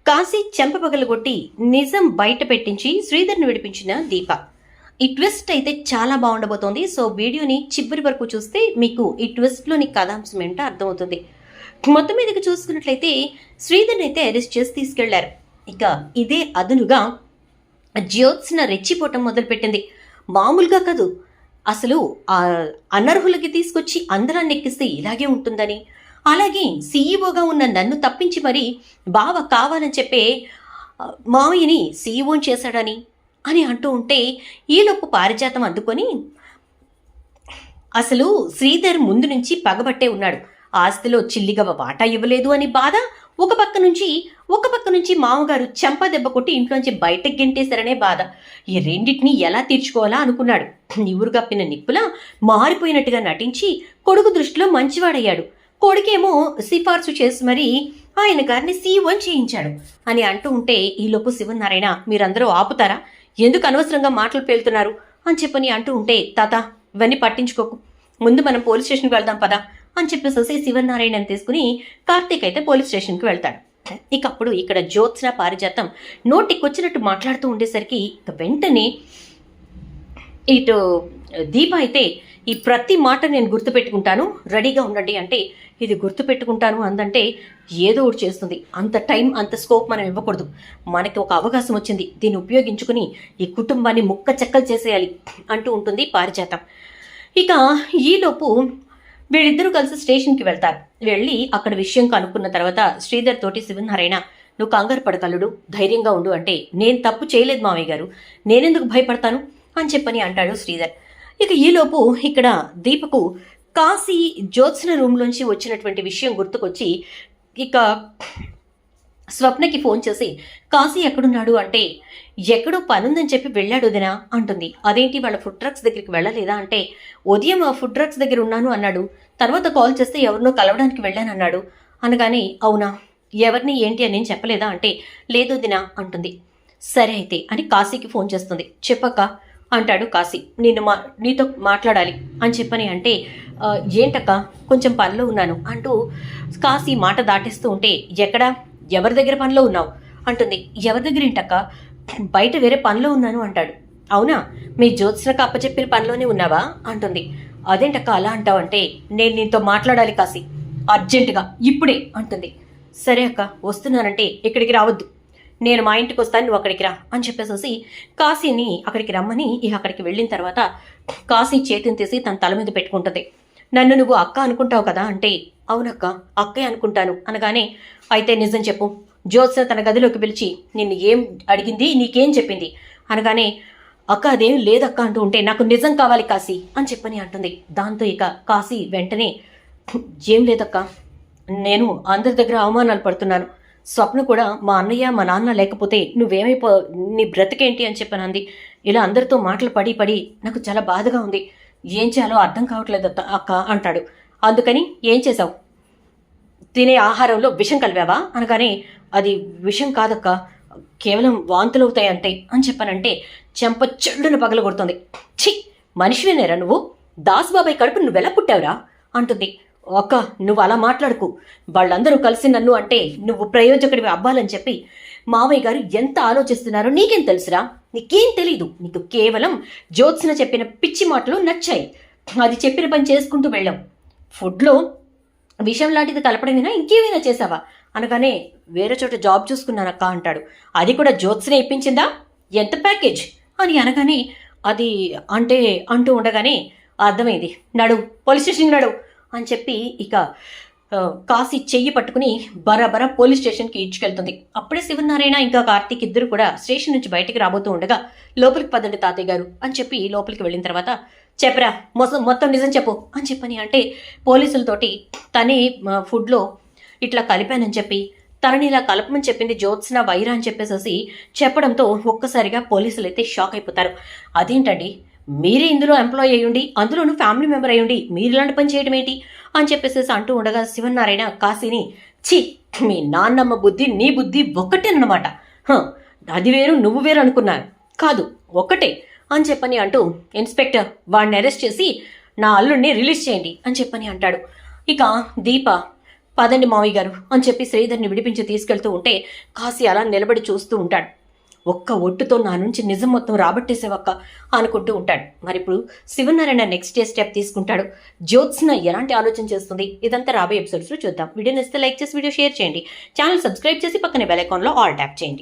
కాశీ చెంపపగలగొట్టి నిజం బయట పెట్టించి శ్రీధర్ని విడిపించిన దీప. ఈ ట్విస్ట్ అయితే చాలా బాగుండబోతోంది. సో వీడియోని చివరి వరకు చూస్తే మీకు ఈ ట్విస్ట్లోని కథాంశం ఏంటో అర్థమవుతుంది. మొత్తం మీదకి చూసుకున్నట్లయితే శ్రీధర్ని అయితే అరెస్ట్ చేసి తీసుకెళ్లారు. ఇక ఇదే అదునుగా జ్యోత్స్న రెచ్చిపోవటం మొదలుపెట్టింది. మామూలుగా కాదు, అసలు అనర్హులకి తీసుకొచ్చి అందరాన్ని ఎక్కిస్తే ఇలాగే ఉంటుందని, అలాగే సీఈఓగా ఉన్న నన్ను తప్పించి మరీ బావ కావాలని చెప్పే మావయ్యని సీఈఓని చేశాడని అని అంటూ ఉంటే ఈలోపు పారిజాతం అందుకొని అసలు శ్రీధర్ ముందు నుంచి పగబట్టే ఉన్నాడు. ఆస్తిలో చిల్లిగా వాటా ఇవ్వలేదు అని బాధ ఒక పక్క నుంచి మామగారు చెంప దెబ్బ కొట్టి ఇంట్లోంచి బయటకు గెంటేశారనే బాధ. ఈ రెండింటినీ ఎలా తీర్చుకోవాలా అనుకున్నాడు. నివురు గప్పిన నిప్పులా మారిపోయినట్టుగా నటించి కొడుకు దృష్టిలో మంచివాడయ్యాడు. కొడుకేమో సిఫార్సు చేసి మరీ ఆయన గారిని సీఈఓని చేయించాడు అని అంటూ ఉంటే ఈలోపు శివనారాయణ, మీరందరూ ఆపుతారా, ఎందుకు అనవసరంగా మాటలు పేలుతున్నారు అని చెప్పని అంటూ ఉంటే, తాత ఇవన్నీ పట్టించుకోకు, ముందు మనం పోలీస్ స్టేషన్కి వెళ్దాం పదా అని చెప్పేసి శివనారాయణని తీసుకుని కార్తీక్ అయితే పోలీస్ స్టేషన్కి వెళ్తాడు. ఇక అప్పుడు ఇక్కడ జ్యోత్స్న పారిజాతం నోటికొచ్చినట్టు మాట్లాడుతూ ఉండేసరికి ఇక వెంటనే ఇటు దీప అయితే ఈ ప్రతి మాట నేను గుర్తుపెట్టుకుంటాను, రెడీగా ఉండండి అంటే, ఇది గుర్తుపెట్టుకుంటాను అందంటే ఏదో ఒకటి చేస్తుంది. అంత టైం అంత స్కోప్ మనం ఇవ్వకూడదు. మనకి ఒక అవకాశం వచ్చింది, దీన్ని ఉపయోగించుకుని ఈ కుటుంబాన్ని ముక్క చెక్కలు చేసేయాలి అంటూ ఉంటుంది పారిజాతం. ఇక ఈలోపు వీళ్ళిద్దరూ కలిసి స్టేషన్కి వెళ్తారు. వెళ్ళి అక్కడ విషయం కనుక్కున్న తర్వాత శ్రీధర్ తోటి శివనారాయణ, నువ్వు కంగారు పడగలడు, ధైర్యంగా ఉండు అంటే, నేను తప్పు చేయలేదు మామయ్య గారు, నేనెందుకు భయపడతాను అని చెప్పని అంటాడు శ్రీధర్. ఇక ఈలోపు ఇక్కడ దీపకు కాశీ జ్యోత్స్న రూమ్లోంచి వచ్చినటువంటి విషయం గుర్తుకొచ్చి ఇక స్వప్నకి ఫోన్ చేసి, కాశీ ఎక్కడున్నాడు అంటే, ఎక్కడో పనుందని చెప్పి వెళ్ళాడు వదినా అంటుంది. అదేంటి వాళ్ళ ఫుడ్ ట్రక్స్ దగ్గరికి వెళ్ళలేదా అంటే, ఉదయం ఆ ఫుడ్ ట్రక్స్ దగ్గర ఉన్నాను అన్నాడు, తర్వాత కాల్ చేస్తే ఎవరినో కలవడానికి వెళ్ళానన్నాడు అనగానే, అవునా, ఎవరిని ఏంటి అని నేను చెప్పలేదా అంటే, లేదు వదినా అంటుంది. సరే అయితే అని కాశీకి ఫోన్ చేస్తుంది. చెప్పక్క అంటాడు కాశీ, నీతో మాట్లాడాలి అని చెప్పని అంటే, ఏంటక్క కొంచెం పనిలో ఉన్నాను అంటూ కాశీ మాట దాటేస్తూ ఉంటే, ఎక్కడా ఎవరి దగ్గర పనిలో ఉన్నావు అంటుంది. ఎవరి దగ్గర ఏంటక్క, బయట వేరే పనిలో ఉన్నాను అంటాడు. అవునా, మీ జ్యోత్స్నకు అప్పచెప్పిన పనిలోనే ఉన్నావా అంటుంది. అదేంటక్క అలా అంటావంటే, నేను నీతో మాట్లాడాలి కాశీ, అర్జెంటుగా ఇప్పుడే అంటుంది. సరే అక్క వస్తున్నానంటే, ఇక్కడికి రావద్దు, నేను మా ఇంటికి వస్తాను, నువ్వు అక్కడికి రా అని చెప్పేసి కాశీని అక్కడికి రమ్మని అక్కడికి వెళ్ళిన తర్వాత కాశీ చేతిని తీసి తన తల మీద పెట్టుకుంటుంది. నన్ను నువ్వు అక్క అనుకుంటావు కదా అంటే, అవునక్క అక్కే అనుకుంటాను అనగానే, అయితే నిజం చెప్పు, జ్యోత్స్న తన గదిలోకి పిలిచి నిన్ను ఏం అడిగింది, నీకేం చెప్పింది అనగానే, అక్క అదేం లేదక్క అంటూ ఉంటే, నాకు నిజం కావాలి కాశీ అని చెప్పని అంటుంది. దాంతో ఇక కాశీ వెంటనే, ఏం లేదక్క, నేను అందరి దగ్గర అవమానాలు పడుతున్నాను, స్వప్న కూడా మా అన్నయ్య మా నాన్న లేకపోతే నువ్వేమైపో నీ బ్రతికేంటి అని చెప్పనంది. ఇలా అందరితో మాటలు పడి నాకు చాలా బాధగా ఉంది, ఏం చేయాలో అర్థం కావట్లేదు అక్క అంటాడు. అందుకని ఏం చేసావు, తినే ఆహారంలో విషం కలిపావా అనగానే, అది విషం కాదక్క, కేవలం వాంతులు అవుతాయి అంతే అని చెప్పనంటే చెంప చెడును పగలగొడుతుంది. ఛీ, మనిషివేనేరా నువ్వు, దాసుబాబాయ్ కడుపు నువ్వెలా పుట్టావురా అంటుంది. అక్క నువ్వు అలా మాట్లాడుకు, వాళ్ళందరూ కలిసి నన్ను అంటే నువ్వు ప్రయోజకుడివి అవ్వాలని చెప్పి మావయ్య గారు ఎంత ఆలోచిస్తున్నారో నీకేం తెలుసురా, నీకేం తెలీదు, నీకు కేవలం జ్యోత్స్న చెప్పిన పిచ్చి మాటలు నచ్చాయి, అది చెప్పిన పని చేసుకుంటూ వెళ్ళాం, ఫుడ్లో విషం లాంటిది కలపడమేనా ఇంకేమైనా చేసావా అనగానే, వేరే చోట జాబ్ చూసుకున్నానక్క అంటాడు. అది కూడా జ్యోత్స్న ఇప్పించిందా, ఎంత ప్యాకేజ్ అని అనగానే, అది అంటే అంటూ ఉండగానే అర్థమైంది, నడు పోలీస్ స్టేషన్కి నడు అని చెప్పి ఇక కాశీ చెయ్యి పట్టుకుని బరాబరా పోలీస్ స్టేషన్కి ఈడ్చుకెళ్తుంది. అప్పుడే శివనారాయణ ఇంకా కార్తీక్ ఇద్దరు కూడా స్టేషన్ నుంచి బయటికి రాబోతూ ఉండగా, లోపలికి పదండి తాతయ్య గారు అని చెప్పి లోపలికి వెళ్ళిన తర్వాత, చెప్పరా మొత్తం నిజం చెప్పు అని చెప్పని అంటే, పోలీసులతోటి తనే ఫుడ్లో ఇట్లా కలిపానని చెప్పి, తనని ఇలా కలపమని చెప్పింది జ్యోత్స్న వైరా అని చెప్పేసి చెప్పడంతో ఒక్కసారిగా పోలీసులు అయితే షాక్ అయిపోతారు. అదేంటండి, మీరే ఇందులో ఎంప్లాయ్ అయ్యుండి, అందులోనూ ఫ్యామిలీ మెంబర్ అయ్యుండి మీరు ఇలాంటి పని చేయడం ఏంటి అని చెప్పేసి అంటూ ఉండగా శివనారాయణ కాశీని, ఛీ, మీ నాన్నమ్మ బుద్ధి నీ బుద్ధి ఒక్కటేనమాట, అది వేరు నువ్వు వేరు అనుకున్నాను, కాదు ఒక్కటే అని చెప్పని అంటూ, ఇన్స్పెక్టర్ వాడిని అరెస్ట్ చేసి నా అల్లుడిని రిలీజ్ చేయండి అని చెప్పని అంటాడు. ఇక దీప పదండి మావయ్య గారు అని చెప్పి శ్రీధర్ని విడిపించి తీసుకెళ్తూ ఉంటే కాశీ అలా నిలబడి చూస్తూ ఉంటాడు. ఒక్క ఒట్టుతో నా నుంచి నిజం మొత్తం రాబట్టేసేవక్క అనుకుంటూ ఉంటాడు. మరి ఇప్పుడు శివనారాయణ నెక్స్ట్ స్టెప్ తీసుకుంటాడు. జ్యోత్స్న ఎలాంటి ఆలోచన చేస్తుంది, ఇదంతా రాబోయే ఎపిసోడ్స్లో చూద్దాం. వీడియో నచ్చితే లైక్ చేసి వీడియో షేర్ చేయండి. ఛానల్ సబ్స్క్రైబ్ చేసి పక్కనే బెల్ ఐకాన్లో ఆల్ ట్యాప్ చేయండి.